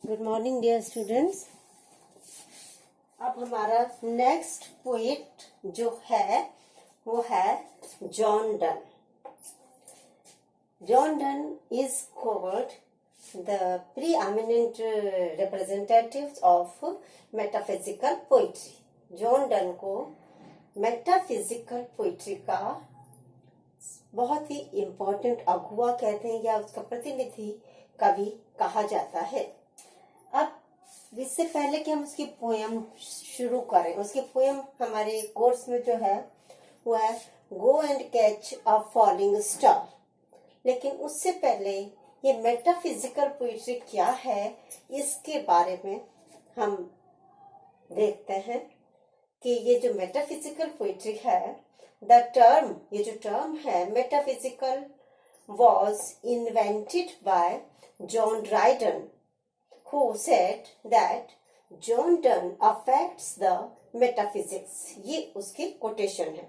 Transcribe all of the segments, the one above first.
Good morning dear students. अब हमारा next poet जो है वो है John Donne. John Donne is called the preeminent representatives of metaphysical poetry. John Donne को मेटाफिजिकल पोइट्री का बहुत ही इम्पोर्टेंट अगुआ कहते हैं या उसका प्रतिनिधि कवि कहा जाता है। अब इससे पहले कि हम उसकी पोयम शुरू करें, उसकी पोयम हमारे कोर्स में जो है वो है go and catch a falling star. लेकिन उससे पहले ये मेटाफिजिकल पोइट्री क्या है इसके बारे में हम देखते हैं कि ये जो मेटाफिजिकल पोइट्री है, ये जो टर्म है metaphysical was invented by John Dryden, who said that John Donne affects the metaphysics। ये उसकी कोटेशन है,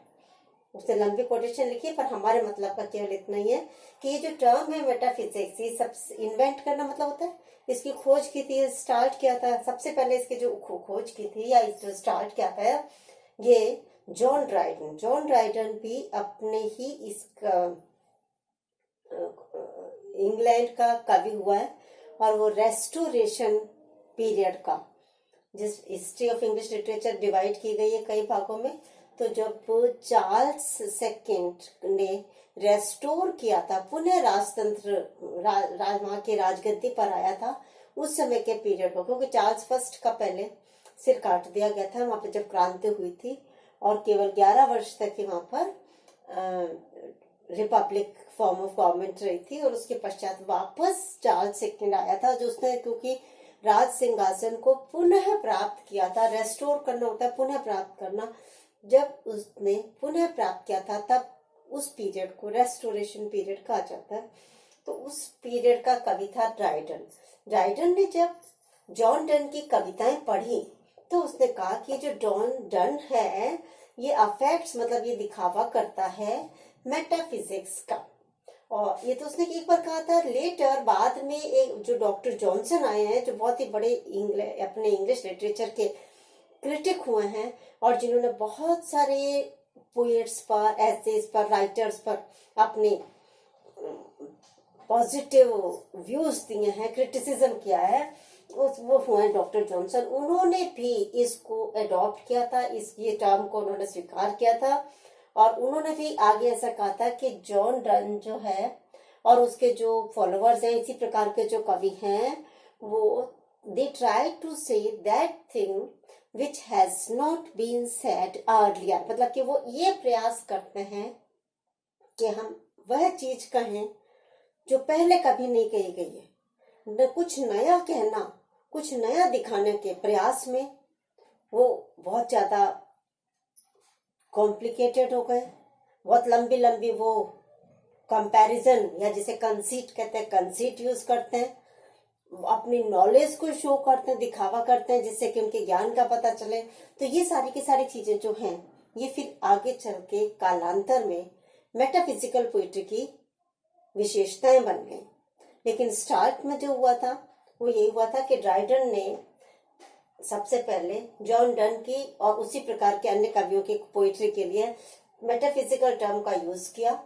उसने लंबी कोटेशन लिखी है पर हमारे मतलब का केवल इतना ही है कि ये जो टर्म है मेटाफिजिक्स, ये सब इन्वेंट करना मतलब होता है इसकी खोज की थी, स्टार्ट किया था सबसे पहले इसकी जो खोज की थी या जो स्टार्ट किया था ये जॉन ड्राइडन। जॉन ड्राइडन भी अपने ही इसका इंग्लैंड का कवि हुआ है और वो रेस्टोरेशन पीरियड का, जिस history of English literature divide की गई है कई भागों में, तो जब चार्ल्स सेकंड ने रेस्टोर किया था, पुनः राजतंत्र वहां की राजगद्दी पर आया था, उस समय के पीरियड को, क्योंकि चार्ल्स फर्स्ट का पहले सिर काट दिया गया था वहां पर जब क्रांति हुई थी और केवल 11 वर्ष तक ही वहां पर रिपब्लिक फॉर्म ऑफ गवर्नमेंट रही थी और उसके पश्चात वापस चार्ल्स सेकंड आया था जो उसने क्योंकि राज सिंहासन को पुनः प्राप्त किया था। रेस्टोर करना होता है पुनः प्राप्त करना। जब उसने पुनः प्राप्त किया था तब उस पीरियड को रेस्टोरेशन पीरियड कहा जाता है। तो उस पीरियड का कवि था ड्राइडन। ड्राइडन ने जब जॉन डन की कविताएं पढ़ी तो उसने कहा कि जो जॉन डन है ये अफेक्ट्स मतलब ये दिखावा करता है मेटाफिजिक्स का। और ये तो उसने एक बार कहा था। लेटर बाद में एक जो डॉक्टर जॉनसन आए हैं जो बहुत ही बड़े अपने इंग्लिश लिटरेचर के क्रिटिक हुए हैं और जिन्होंने बहुत सारे पोएट्स पर, एसेज पर, राइटर्स पर अपने पॉजिटिव व्यूज दिए हैं, क्रिटिसिज्म किया है, वो हुए डॉक्टर जॉनसन। उन्होंने भी इसको अडॉप्ट किया था, ये टर्म को उन्होंने स्वीकार किया था और उन्होंने भी आगे ऐसा कहा था कि जॉन डन जो है और उसके जो फॉलोअर्स हैं, इसी प्रकार के जो कवि हैं, वो they try to say that thing which has not been said earlier. मतलब कि वो ये प्रयास करते हैं कि हम वह चीज कहें जो पहले कभी नहीं कही गई है। न कुछ नया कहना, कुछ नया दिखाने के प्रयास में वो बहुत ज्यादा कॉम्प्लिकेटेड हो गए। बहुत लंबी लंबी वो कंपैरिजन या जिसे कंसीट कहते हैं, कंसीट यूज करते हैं, अपनी नॉलेज को शो करते हैं, दिखावा करते हैं जिससे कि उनके ज्ञान का पता चले। तो ये सारी की सारी चीजें जो हैं ये फिर आगे चल के कालांतर में मेटाफिजिकल पोइट्री की विशेषताएं बन गई। लेकिन स्टार्ट में जो हुआ था वो यही हुआ था कि ड्राइडन ने सबसे पहले जॉन डन की और उसी प्रकार के अन्य कवियों की पोइट्री के लिए मेटाफिजिकल टर्म का यूज किया।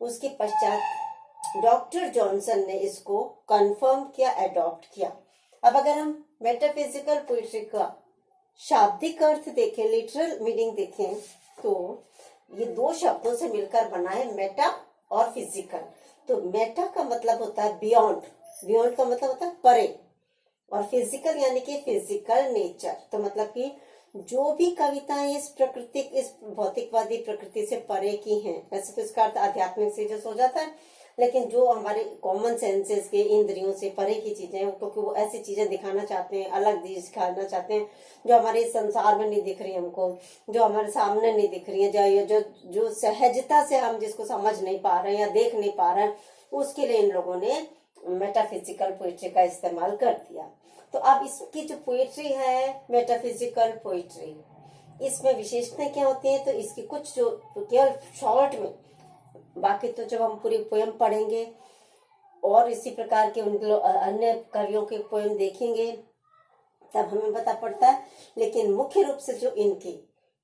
उसके पश्चात डॉक्टर जॉनसन ने इसको कंफर्म किया, अडॉप्ट किया। अब अगर हम मेटाफिजिकल पोइट्री का शाब्दिक अर्थ देखें, लिटरल मीनिंग देखें, तो ये दो शब्दों से मिलकर बना है, मेटा और फिजिकल। तो मेटा का मतलब होता है बियॉन्ड, बियॉन्ड का मतलब होता है परे, और फिजिकल यानी कि फिजिकल नेचर। तो मतलब कि जो भी कविताएं इस भौतिकवादी प्रकृति से परे की हैं, वैसे तो इसका अर्थ आध्यात्मिक से जो हो जाता है, लेकिन जो हमारे कॉमन सेंसेस के इंद्रियों से परे की चीजें हैं, क्योंकि वो ऐसी चीजें दिखाना चाहते हैं, अलग चीज दिखाना चाहते हैं जो हमारे संसार में नहीं दिख रही हमको, जो हमारे सामने नहीं दिख रही है, जो सहजता से हम जिसको समझ नहीं पा रहे हैं या देख नहीं पा रहे हैं, उसके लिए इन लोगों ने मेटाफिजिकल पोइट्री का इस्तेमाल कर दिया। तो अब इसकी जो पोइट्री है मेटाफिजिकल पोइट्री, इसमें विशेषताएं क्या होती हैं, तो इसकी कुछ जो केवल शॉर्ट में, बाकी तो जब हम पूरी पोयम पढ़ेंगे और इसी प्रकार के उन अन्य कवियों के पोएम देखेंगे तब हमें पता पड़ता है। लेकिन मुख्य रूप से जो इनकी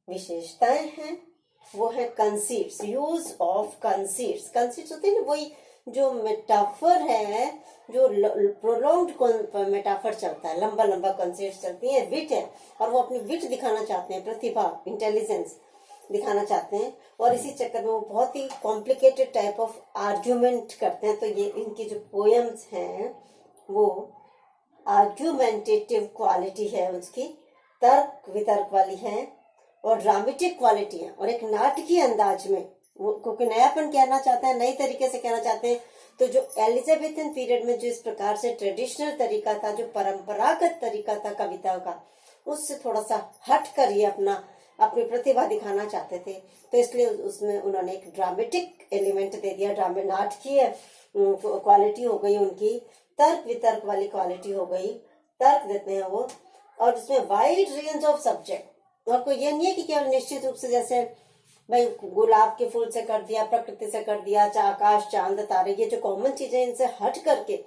विशेषताएं हैं वो है conceits, use of conceits. Conceits होते हैं ना, वही जो मेटाफर है, जो प्रोलॉन्ग्ड मेटाफर चलता है, लंबा लंबा कंसीट्स चलती है। विट है और वो अपनी विट दिखाना चाहते हैं, प्रतिभा, इंटेलिजेंस दिखाना चाहते हैं, और इसी चक्कर में वो बहुत ही कॉम्प्लिकेटेड टाइप ऑफ आर्ग्यूमेंट करते हैं। तो ये इनकी जो पोएम्स हैं वो आर्ग्यूमेंटेटिव क्वालिटी है उसकी, तर्क वितर्क वाली है, और ड्रामेटिक क्वालिटी है, और एक नाटकीय अंदाज में वो, क्योंकि नयापन कहना चाहते हैं, नई तरीके से कहना चाहते हैं। तो जो एलिजाबेथन पीरियड में जो इस प्रकार से ट्रेडिशनल तरीका था, जो परंपरागत तरीका था कविता का, उससे थोड़ा सा हट कर ये अपनी प्रतिभा दिखाना चाहते थे। तो इसलिए उसमें उन्होंने एक ड्रामेटिक एलिमेंट दे दिया, नाटकीय क्वालिटी हो गई उनकी, तर्क वितर्क वाली क्वालिटी हो गई, तर्क देते हैं वो, और उसमें वाइड रेंज ऑफ सब्जेक्ट। और कोई ये नहीं है कि केवल निश्चित रूप से जैसे भाई गुलाब के फूल से कर दिया, प्रकृति से कर दिया, आकाश चांद तारे, ये जो कॉमन चीजें, इनसे हट करके,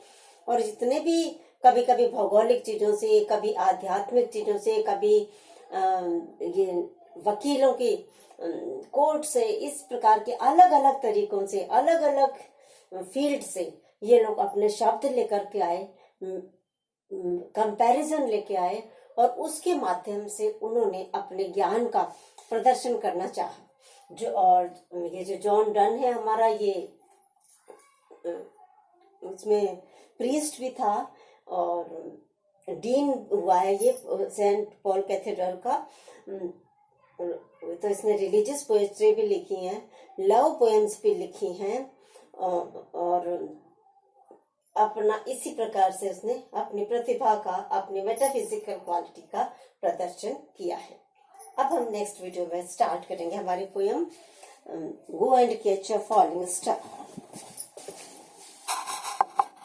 और जितने भी कभी कभी भौगोलिक चीजों से, कभी आध्यात्मिक चीजों से, कभी ये वकीलों की कोर्ट से, इस प्रकार के अलग अलग तरीकों से, अलग अलग फील्ड से ये लोग अपने शब्द लेकर के आए, कंपैरिजन लेके आए, और उसके माध्यम से उन्होंने अपने ज्ञान का प्रदर्शन करना चाहा। और ये जो जॉन डन है हमारा, ये उसमें प्रीस्ट भी था और डीन हुआ है ये सेंट पॉल कैथेड्रल का। तो इसने रिलीजियस पोएट्री भी लिखी है, लव पोएम्स भी लिखी हैं, और अपना इसी प्रकार से उसने अपनी प्रतिभा का, अपनी मेटाफिजिकल क्वालिटी का प्रदर्शन किया है। अब हम नेक्स्ट वीडियो में स्टार्ट करेंगे हमारी poem go and catch a falling star.